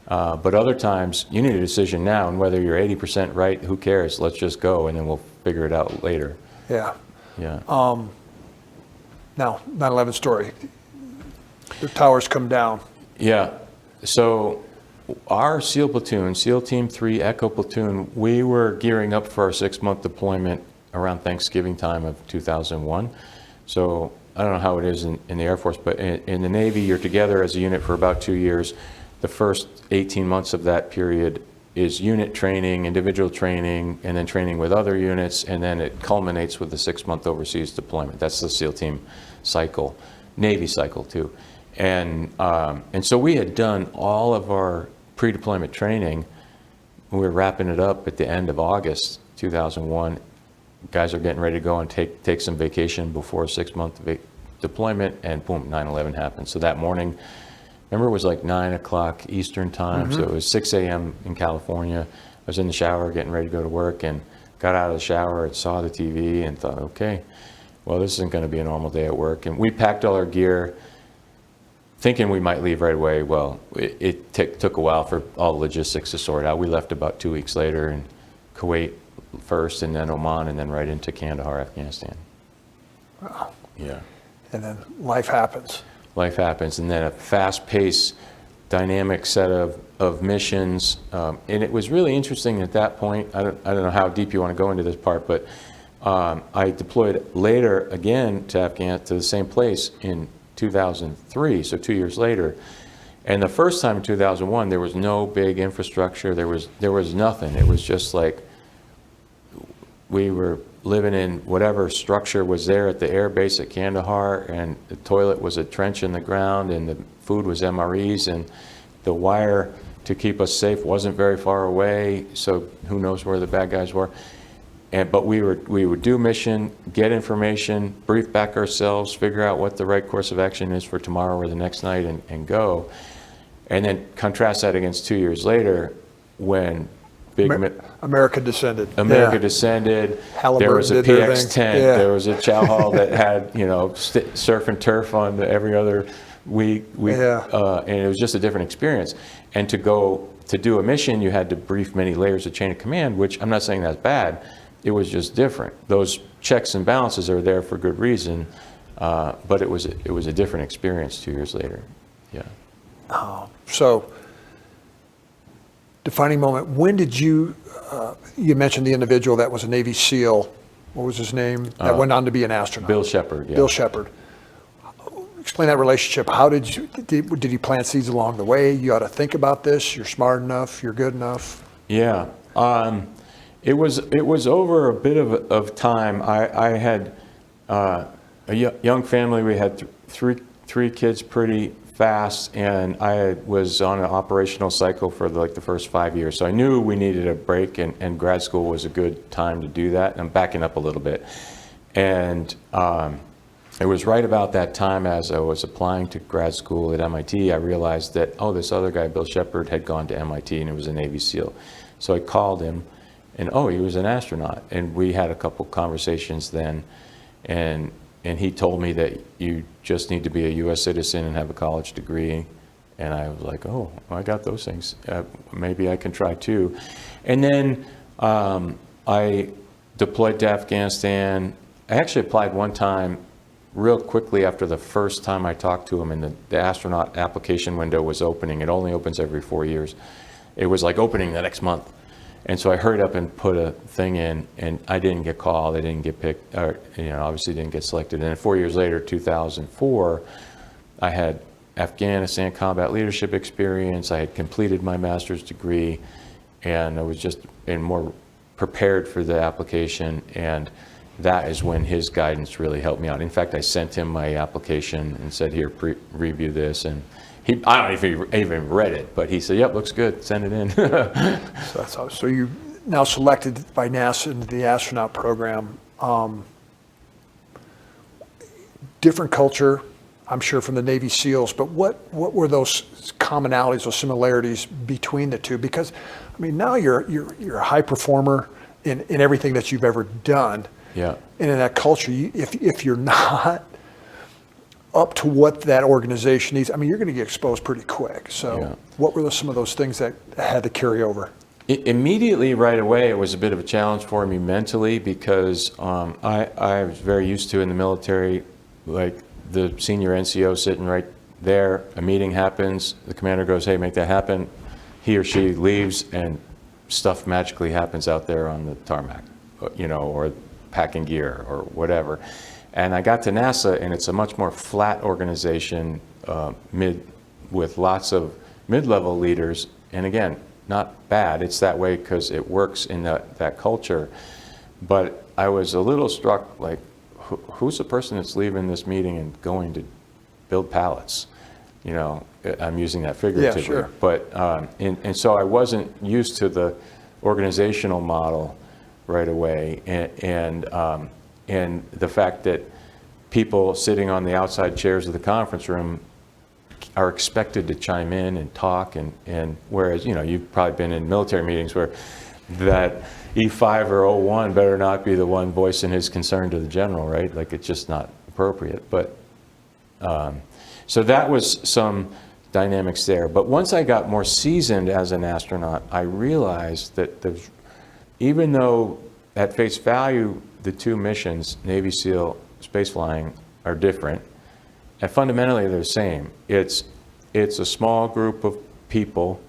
But other times, you need a decision now, and whether you're 80% right, who cares? Let's just go, and then we'll figure it out later. Yeah. Yeah. Now, 9/11 story. The towers come down. Yeah. So our SEAL platoon, SEAL Team 3 Echo Platoon, we were gearing up for our 6-month deployment around Thanksgiving time of 2001. So I don't know how it is in the Air Force, but in the Navy, you're together as a unit for about 2 years. The first 18 months of that period is unit training, individual training, and then training with other units, and then it culminates with the 6-month overseas deployment. That's the SEAL team cycle, Navy cycle too. And so we had done all of our pre-deployment training. We were wrapping it up at the end of August 2001. Guys are getting ready to go and take some vacation before a 6-month deployment, and boom, 9/11 happened. So that morning, remember, it was like 9 o'clock Eastern time, so it was 6 a.m. in California. I was in the shower getting ready to go to work, and got out of the shower and saw the TV and thought, okay, well, this isn't going to be a normal day at work. And we packed all our gear, thinking we might leave right away. Well, it took a while for all the logistics to sort out. We left about 2 weeks later, in Kuwait first, and then Oman, and then right into Kandahar, Afghanistan. Wow. Yeah. And then life happens. Life happens, and then a fast-paced, dynamic set of missions. And it was really interesting at that point. I don't know how deep you want to go into this part, but I deployed later again to Afghanistan, to the same place in 2003, so 2 years later. And the first time in 2001, there was no big infrastructure. There was nothing. It was just like we were living in whatever structure was there at the air base at Kandahar, and the toilet was a trench in the ground, and the food was MREs, and the wire to keep us safe wasn't very far away, so who knows where the bad guys were. But we would do mission, get information, brief back ourselves, figure out what the right course of action is for tomorrow or the next night, and go. And then contrast that against 2 years later, when America descended. America descended. Halliburton there was a did their PX thing. tent. Yeah. There was a chow hall that had, surf and turf on every other And it was just a different experience. And to do a mission, you had to brief many layers of chain of command, which I'm not saying that's bad. It was just different. Those checks and balances are there for good reason, but it was a different experience 2 years later. Yeah. So, defining moment. When did you mentioned the individual that was a Navy SEAL. What was his name? That went on to be an astronaut. Bill Shepard. Yeah. Bill Shepard. Explain that relationship. How did he plant seeds along the way? You ought to think about this. You're smart enough. You're good enough. Yeah. It was over a bit of time. I had a young family. We had three kids pretty fast, and I was on an operational cycle for the first 5 years. So I knew we needed a break, and grad school was a good time to do that. And I'm backing up a little bit. And it was right about that time as I was applying to grad school at MIT, I realized that, this other guy, Bill Shepard, had gone to MIT and he was a Navy SEAL. So I called him, and he was an astronaut. And we had a couple conversations then, and he told me that you just need to be a U.S. citizen and have a college degree. And I was like, I got those things. Maybe I can try too. And then I deployed to Afghanistan. I actually applied one time real quickly after the first time I talked to him, and the astronaut application window was opening. It only opens every 4 years. It was like opening the next month. And so I hurried up and put a thing in, and I didn't get called. I didn't get picked, or obviously didn't get selected. And then 4 years later, 2004, I had Afghanistan combat leadership experience. I had completed my master's degree, and I was just more prepared for the application. And that is when his guidance really helped me out. In fact, I sent him my application and said, here, review this. And I don't know if he even read it, but he said, yep, looks good, send it in. So that's how. So you now selected by NASA into the astronaut program. Different culture, I'm sure, from the Navy SEALs, but what were those commonalities or similarities between the two? Because, now you're a high performer in everything that you've ever done. Yeah. And in that culture, if you're not up to what that organization needs, you're going to get exposed pretty quick. So what were some of those things that had to carry over? Immediately, right away, it was a bit of a challenge for me mentally, because I was very used to in the military, like the senior NCO sitting right there, a meeting happens, the commander goes, hey, make that happen. He or she leaves, and stuff magically happens out there on the tarmac, or packing gear or whatever. And I got to NASA, and it's a much more flat organization, with lots of mid-level leaders. And again, not bad. It's that way because it works in that culture. But I was a little struck, like, who's the person that's leaving this meeting and going to build pallets? I'm using that figuratively. Yeah, sure. But and so I wasn't used to the organizational model right away, and the fact that people sitting on the outside chairs of the conference room are expected to chime in and talk, and whereas you've probably been in military meetings where that E5 or O1 better not be the one voicing his concern to the general, right? Like, it's just not appropriate. But so that was some dynamics there. But once I got more seasoned as an astronaut, I realized that even though at face value the two missions, Navy SEAL, space flying, are different, and fundamentally they're the same. It's a small group of people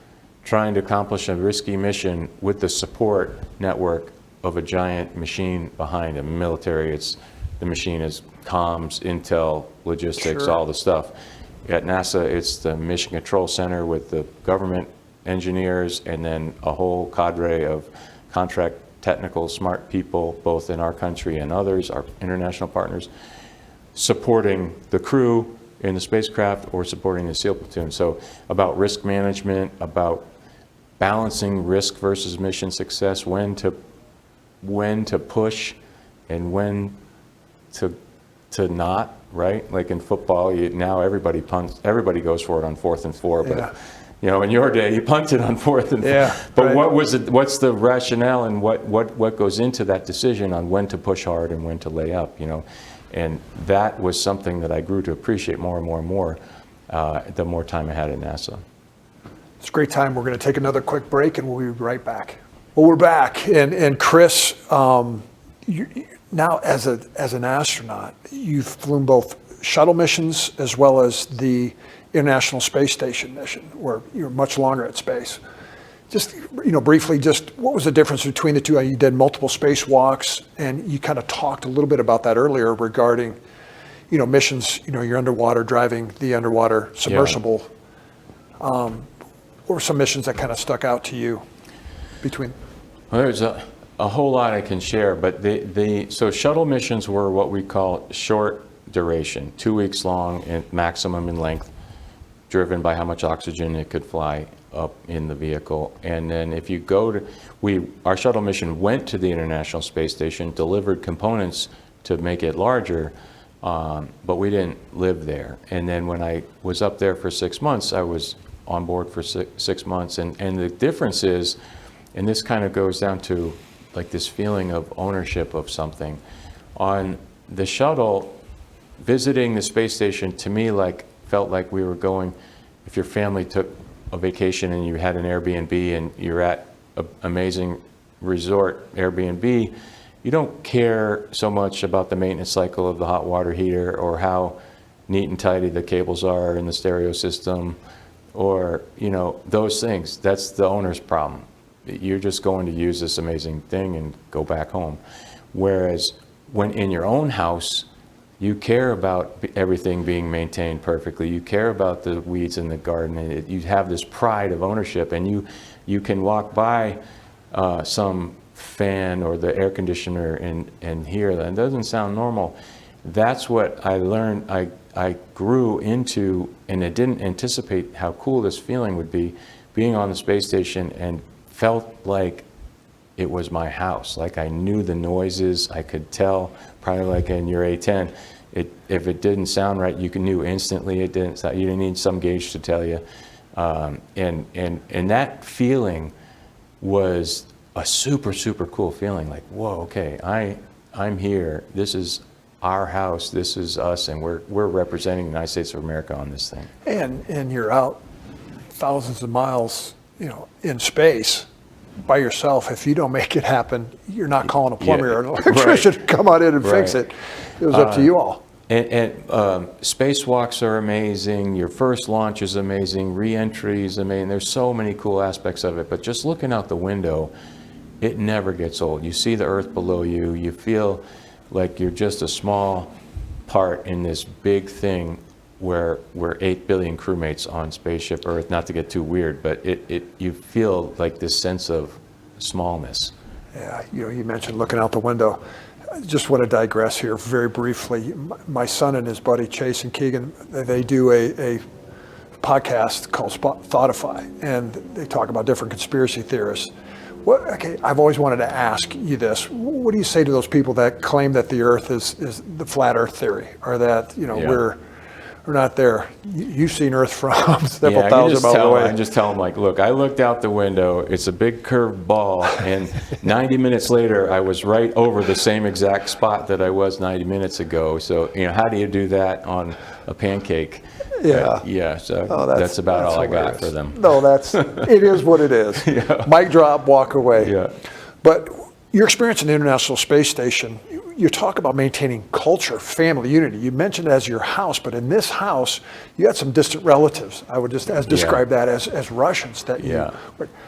trying to accomplish a risky mission with the support network of a giant machine behind them. Military, the machine is comms, intel, logistics, Sure. all the stuff. At NASA, it's the Mission Control Center with the government engineers, and then a whole cadre of contract technical smart people, both in our country and others, our international partners, supporting the crew in the spacecraft or supporting the SEAL platoon. So about risk management, about balancing risk versus mission success, when to push and when to not, right? Like in football, now everybody punts, everybody goes for it on 4th and 4, but in your day, you punted on 4th and 4. Yeah, but right. What's the rationale, and what goes into that decision on when to push hard and when to lay up, And that was something that I grew to appreciate more and more and more. the more time I had at NASA. It's a great time. We're going to take another quick break, and we'll be right back. Well, we're back, and Chris, now as an astronaut, you've flown both shuttle missions as well as the International Space Station mission, where you're much longer at space. Just briefly, just what was the difference between the two? You did multiple spacewalks, and you kind of talked a little bit about that earlier regarding, missions. You're underwater driving the underwater submersible. Yeah. What were some missions that kind of stuck out to you between? Well, there's a whole lot I can share, but so shuttle missions were what we call short duration, 2 weeks long and maximum in length, driven by how much oxygen it could fly up in the vehicle. And then if you go to, our shuttle mission went to the International Space Station, delivered components to make it larger, but we didn't live there. And then when I was up there for 6 months, I was on board for 6 months. And the difference is, and this kind of goes down to like this feeling of ownership of something. On the shuttle, visiting the space station to me felt like we were going, if your family took a vacation and you had an Airbnb and you're at an amazing resort Airbnb, you don't care so much about the maintenance cycle of the hot water heater or how neat and tidy the cables are in the stereo system, or those things. That's the owner's problem. You're just going to use this amazing thing and go back home. Whereas when in your own house, you care about everything being maintained perfectly. You care about the weeds in the garden. And you have this pride of ownership, and you can walk by some fan or the air conditioner and hear that. It doesn't sound normal. That's what I learned. I grew into, and I didn't anticipate how cool this feeling would be, being on the space station and felt like it was my house. Like I knew the noises, I could tell, probably like in your A10, if it didn't sound right, you knew instantly it didn't sound, you didn't need some gauge to tell you. And that feeling was a super, super cool feeling. Like, whoa, okay, I'm here. This is our house, this is us, and we're representing the United States of America on this thing. And you're out thousands of miles, in space by yourself. If you don't make it happen, you're not calling a plumber or an electrician to come out in and fix it. It was up to you all. And spacewalks are amazing. Your first launch is amazing. Re-entry is amazing. There's so many cool aspects of it. But just looking out the window, it never gets old. You see the Earth below you. You feel like you're just a small part in this big thing where we're 8 billion crewmates on spaceship Earth. Not to get too weird, but you feel like this sense of smallness. Yeah, you mentioned looking out the window. Just want to digress here very briefly. My son and his buddy Chase and Keegan, they do a podcast called Thoughtify, and they talk about different conspiracy theorists. I've always wanted to ask you this. What do you say to those people that claim that the Earth is the flat Earth theory, or that we're not there? You've seen Earth from several thousand miles away. I just tell them, like, look, I looked out the window. It's a big curved ball, and 90 minutes later, I was right over the same exact spot that I was 90 minutes ago. So, how do you do that on a pancake? Yeah. So that's about all hilarious. I got for them. No, it is what it is. Yeah. Mic drop, walk away. Yeah. But your experience in the International Space Station, you talk about maintaining culture, family, unity. You mentioned it as your house, but in this house, you had some distant relatives. I would just describe that as Russians.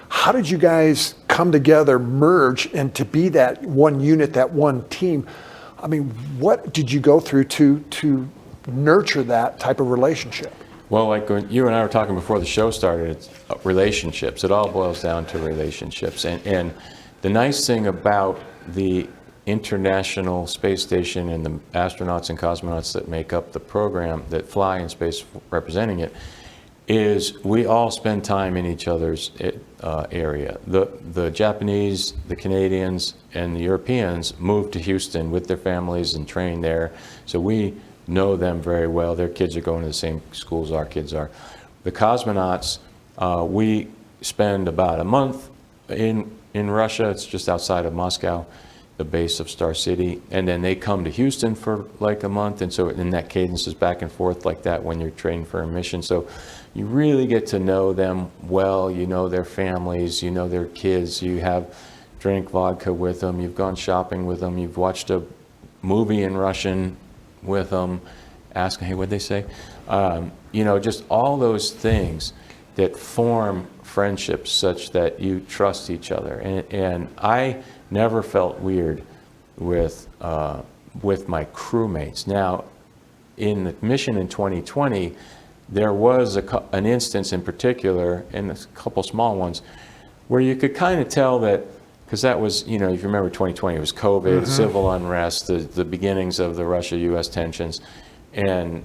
How did you guys come together, merge, and to be that one unit, that one team? I mean, what did you go through to nurture that type of relationship? Well, like when you and I were talking before the show started, it's relationships. It all boils down to relationships. And the nice thing about the International Space Station and the astronauts and cosmonauts that make up the program that fly in space representing it is we all spend time in each other's area. The Japanese, the Canadians, and the Europeans moved to Houston with their families and train there. So we know them very well. Their kids are going to the same schools our kids are. The cosmonauts, we spend about a month in Russia. It's just outside of Moscow. the base of Star City, and then they come to Houston for like a month, and so in that cadence is back and forth like that when you're training for a mission. So you really get to know them well. You know their families, you know their kids, you have drank vodka with them, you've gone shopping with them, you've watched a movie in Russian with them, asking, hey, what'd they say? You know, just all those things that form friendships such that you trust each other. And I never felt weird with my crewmates. Now, in the mission in 2020, there was an instance in particular, and a couple small ones, where you could kind of tell that, because that was, you know, if you remember 2020, it was COVID, civil unrest, the beginnings of the Russia-U.S. tensions, and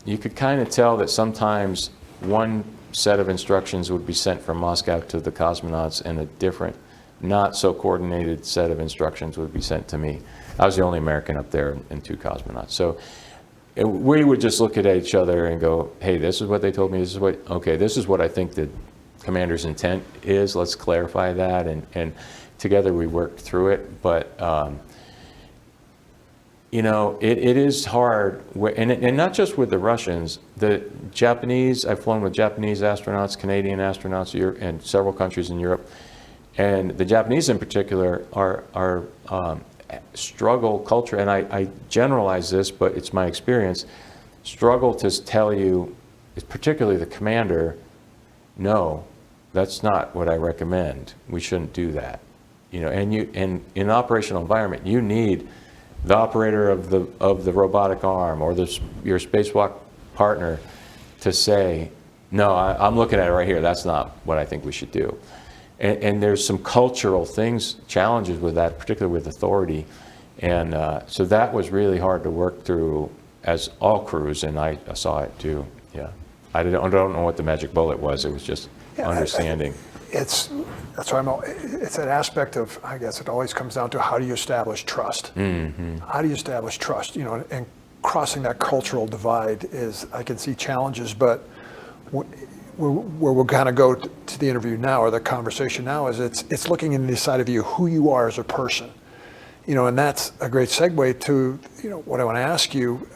you could kind of tell that sometimes one set of instructions would be sent from Moscow to the cosmonauts, and a different, not so coordinated set of instructions would be sent to me. I was the only American up there and 2 cosmonauts. So we would just look at each other and go, hey, this is what they told me, this is what I think the commander's intent is, let's clarify that, and together we worked through it. But you know, it is hard, and not just with the Russians, the Japanese, I've flown with Japanese astronauts, Canadian astronauts, and several countries in Europe, and the Japanese in particular are struggle culture, and I generalize this, but it's my experience, struggle to tell you, particularly the commander, no, that's not what I recommend. We shouldn't do that. You know, and in an operational environment, you need the operator of the robotic arm or your spacewalk partner to say, no, I'm looking at it right here. That's not what I think we should do. And there's some cultural challenges with that, particularly with authority. And so that was really hard to work through as all crews, and I saw it too. Yeah, I don't know what the magic bullet was. It was just understanding. That's why it's an aspect of, I guess it always comes down to how do you establish trust? Mm-hmm. How do you establish trust? You know, and crossing that cultural divide is, I can see challenges, but where we'll kind of go to the interview now, or the conversation now, is it's looking inside of you, who you are as a person. You know, and that's a great segue to, you know, what I want to ask you.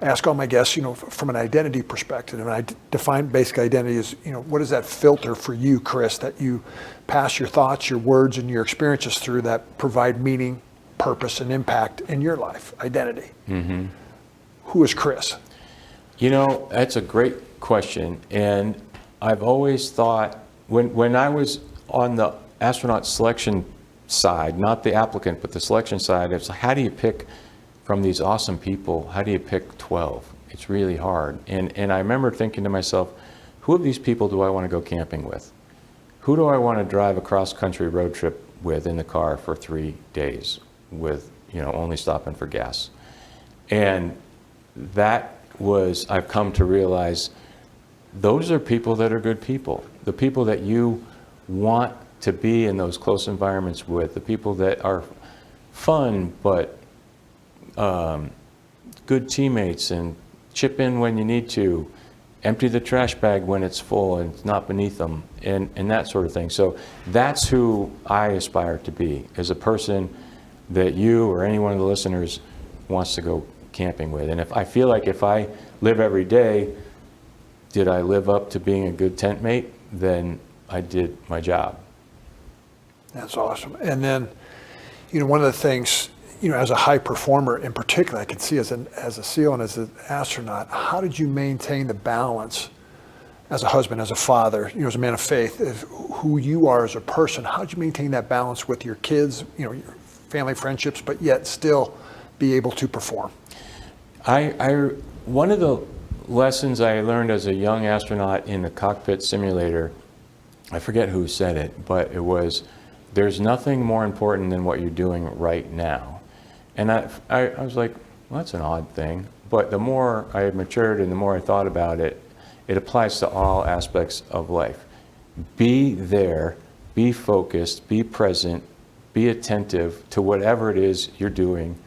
I ask all my guests, you know, from an identity perspective, and I define basic identity as, you know, what is that filter for you, Chris, that you pass your thoughts, your words, and your experiences through that provide meaning, purpose, and impact in your life, identity. Mm-hmm. Who is Chris? You know, that's a great question, and I've always thought, when I was on the astronaut selection side, not the applicant, but the selection side, it's like, how do you pick from these awesome people, how do you pick 12? It's really hard. And I remember thinking to myself, who of these people do I want to go camping with? Who do I want to drive a cross-country road trip with in the car for 3 days with, you know, only stopping for gas? And that was, I've come to realize, those are people that are good people. The people that you want to be in those close environments with, the people that are fun, but good teammates, and chip in when you need to, empty the trash bag when it's full and it's not beneath them, and that sort of thing. So that's who I aspire to be, as a person that you or any one of the listeners wants to go camping with. And if I feel like if I live every day, did I live up to being a good tent mate, then I did my job. That's awesome. And then, you know, one of the things, you know, as a high performer in particular, I can see as a SEAL and as an astronaut, how did you maintain the balance as a husband, as a father, you know, as a man of faith, of who you are as a person? How did you maintain that balance with your kids, you know, your family friendships, but yet still be able to perform? One of the lessons I learned as a young astronaut in the cockpit simulator, I forget who said it, but it was, there's nothing more important than what you're doing right now. And I was like, well, that's an odd thing. But the more I matured and the more I thought about it, it applies to all aspects of life. Be there, be focused, be present, be attentive to whatever it is you're doing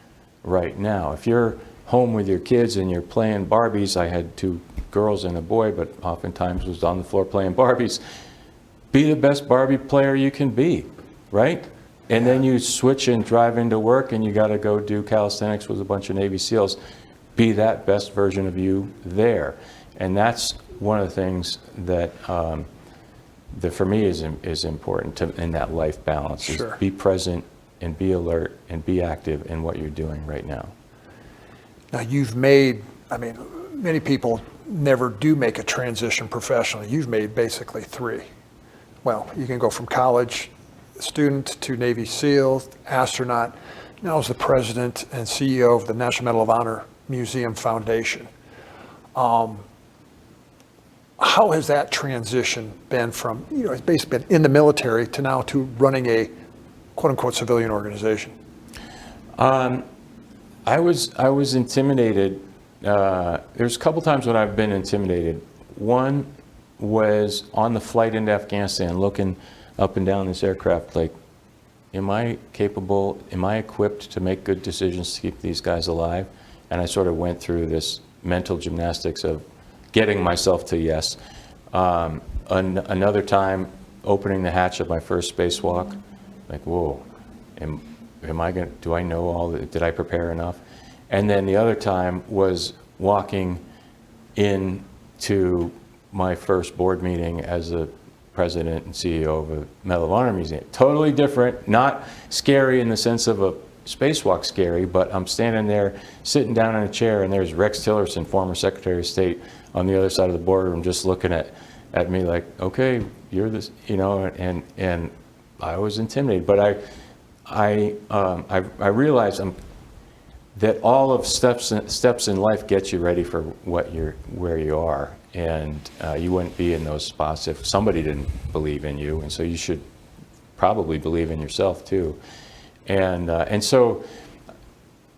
right now. If you're home with your kids and you're playing Barbies, I had 2 girls and a boy, but oftentimes was on the floor playing Barbies. Be the best Barbie player you can be, right? And then you switch and drive into work and you got to go do calisthenics with a bunch of Navy SEALs. Be that best version of you there. And that's one of the things that that for me is important in that life balance. Sure. Is be present and be alert and be active in what you're doing right now. Now you've made, I mean, many people never do make a transition professionally. You've made basically 3. Well, you can go from college student to Navy SEAL, astronaut, now as the president and CEO of the National Medal of Honor Museum Foundation. How has that transition been from, it's basically been in the military to now to running a quote unquote civilian organization? I was intimidated. There's a couple times when I've been intimidated. One was on the flight into Afghanistan, looking up and down this aircraft like, am I capable, am I equipped to make good decisions to keep these guys alive? And I sort of went through this mental gymnastics of getting myself to yes. Another time, opening the hatch of my first spacewalk, like, whoa, am I gonna, do I know all, did I prepare enough? And then the other time was walking into my first board meeting as the president and CEO of a Medal of Honor museum. Totally different, not scary in the sense of a spacewalk scary, but I'm standing there sitting down in a chair and there's Rex Tillerson, former Secretary of State, on the other side of the boardroom just looking at me like, okay, you're this, and I was intimidated. But I realized that all of steps in life get you ready for where you are, and you wouldn't be in those spots if somebody didn't believe in you, and so you should probably believe in yourself too. And so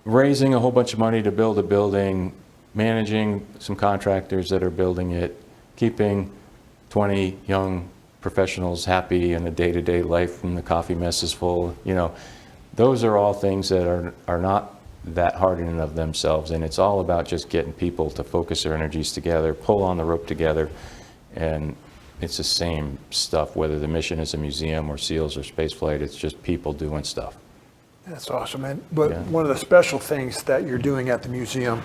raising a whole bunch of money to build a building, managing some contractors that are building it, keeping 20 young professionals happy in a day-to-day life when the coffee mess is full, those are all things that are not that hard in and of themselves. And it's all about just getting people to focus their energies together, pull on the rope together. And it's the same stuff, whether the mission is a museum or SEALs or spaceflight, it's just people doing stuff. That's awesome. But one of the special things that you're doing at the museum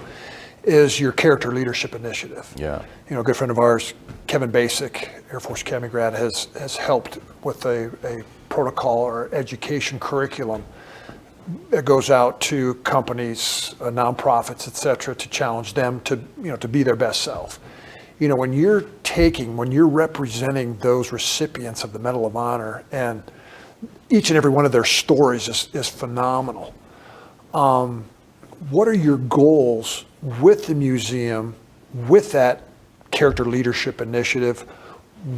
is your character leadership initiative. Yeah. A good friend of ours, Kevin Basic, Air Force Academy grad, has helped with a protocol or education curriculum that goes out to companies, nonprofits, et cetera, to challenge them to be their best self. When you're representing those recipients of the Medal of Honor, and each and every one of their stories is phenomenal. What are your goals with the museum, with that character leadership initiative?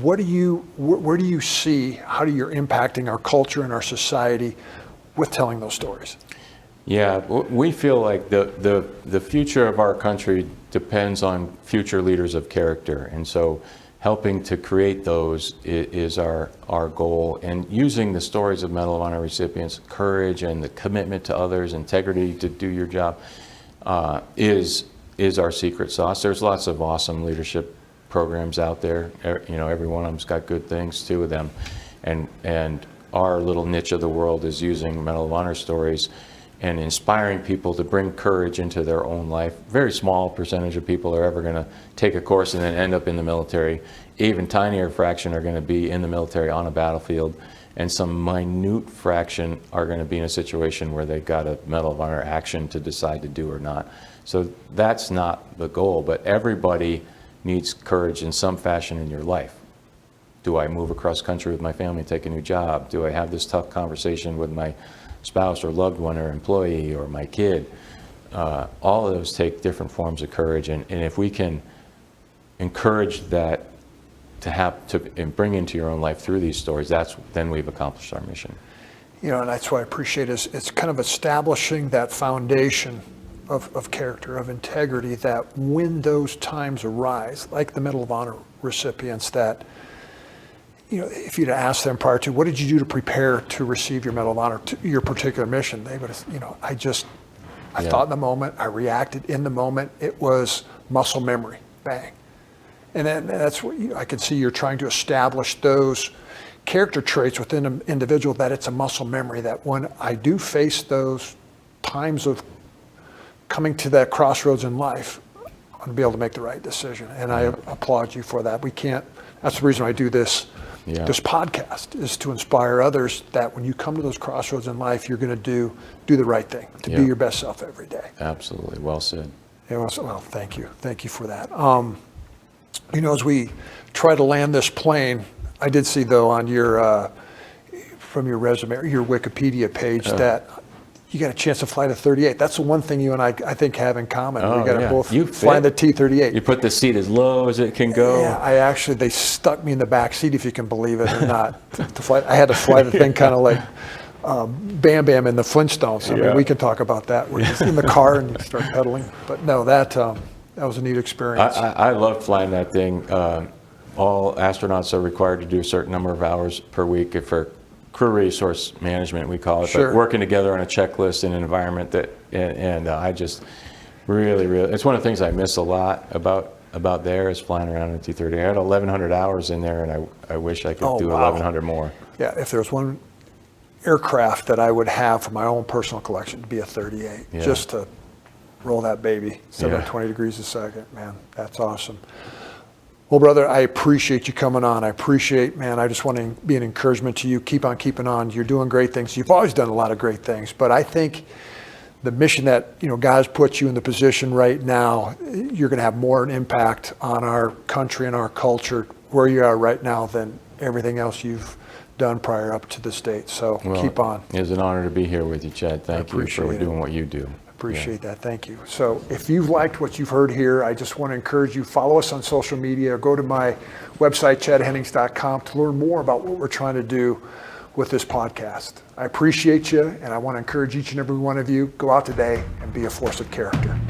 Where do you see how you're impacting our culture and our society with telling those stories? Yeah, we feel like the future of our country depends on future leaders of character, and so helping to create those is our goal. And using the stories of Medal of Honor recipients, courage and the commitment to others, integrity to do your job, is our secret sauce. There's lots of awesome leadership programs out there. Every one of them's got good things, 2 of them, and our little niche of the world is using Medal of Honor stories and inspiring people to bring courage into their own life. Very small percentage of people are ever going to take a course and then end up in the military. Even tinier fraction are going to be in the military on a battlefield, and some minute fraction are going to be in a situation where they've got a Medal of Honor action to decide to do or not. So that's not the goal, but everybody needs courage in some fashion in your life. Do I move across country with my family and take a new job? Do I have this tough conversation with my spouse or loved one or employee or my kid? All of those take different forms of courage, and if we can encourage that and bring into your own life through these stories, then we've accomplished our mission. And that's what I appreciate is it's kind of establishing that foundation of character, of integrity, that when those times arise, like the Medal of Honor recipients, that if you'd asked them prior to, what did you do to prepare to receive your Medal of Honor, to your particular mission, they would have, I thought in the moment, I reacted in the moment. It was muscle memory, bang. And then that's what I can see you're trying to establish those character traits within an individual that it's a muscle memory, that when I do face those times of coming to that crossroads in life, I'm going to be able to make the right decision. And I applaud you for that. That's the reason I do this. Yeah. This podcast is to inspire others that when you come to those crossroads in life, you're going to do the right thing, to be your best self every day. Absolutely. Well said. Yeah, well, thank you. Thank you for that. As we try to land this plane, I did see, though, on from your resume, your Wikipedia page, that you got a chance to fly the 38. That's the one thing you and I think have in common. Oh, we got to both you fly the T-38. You put the seat as low as it can go. Yeah, they stuck me in the back seat, if you can believe it or not, to fly. I had to fly the thing kind of like Bam Bam in the Flintstones. I mean, we can talk about that. We're just in the car and you start pedaling. But no, that was a neat experience. I love flying that thing. All astronauts are required to do a certain number of hours per week for crew resource management, we call it, Sure. but working together on a checklist in an environment that, and I just really, it's one of the things I miss a lot about there is flying around in T-30. I had 1,100 hours in there, and I wish I could do 1,100 more. Yeah, if there was one aircraft that I would have for my own personal collection, to be a 38, just to roll that baby 720 degrees a second, man, that's awesome. Well, brother, I appreciate you coming on. I just want to be an encouragement to you. Keep on keeping on. You're doing great things. You've always done a lot of great things, but I think the mission that, God has put you in the position right now, you're going to have more an impact on our country and our culture where you are right now than everything else you've done prior up to this date. So keep on. It's an honor to be here with you, Chad. Thank you for doing what you do. Appreciate that. Thank you. So if you've liked what you've heard here, I just want to encourage you, follow us on social media, or go to my website, chadhennings.com, to learn more about what we're trying to do with this podcast. I appreciate you, and I want to encourage each and every one of you, go out today and be a force of character.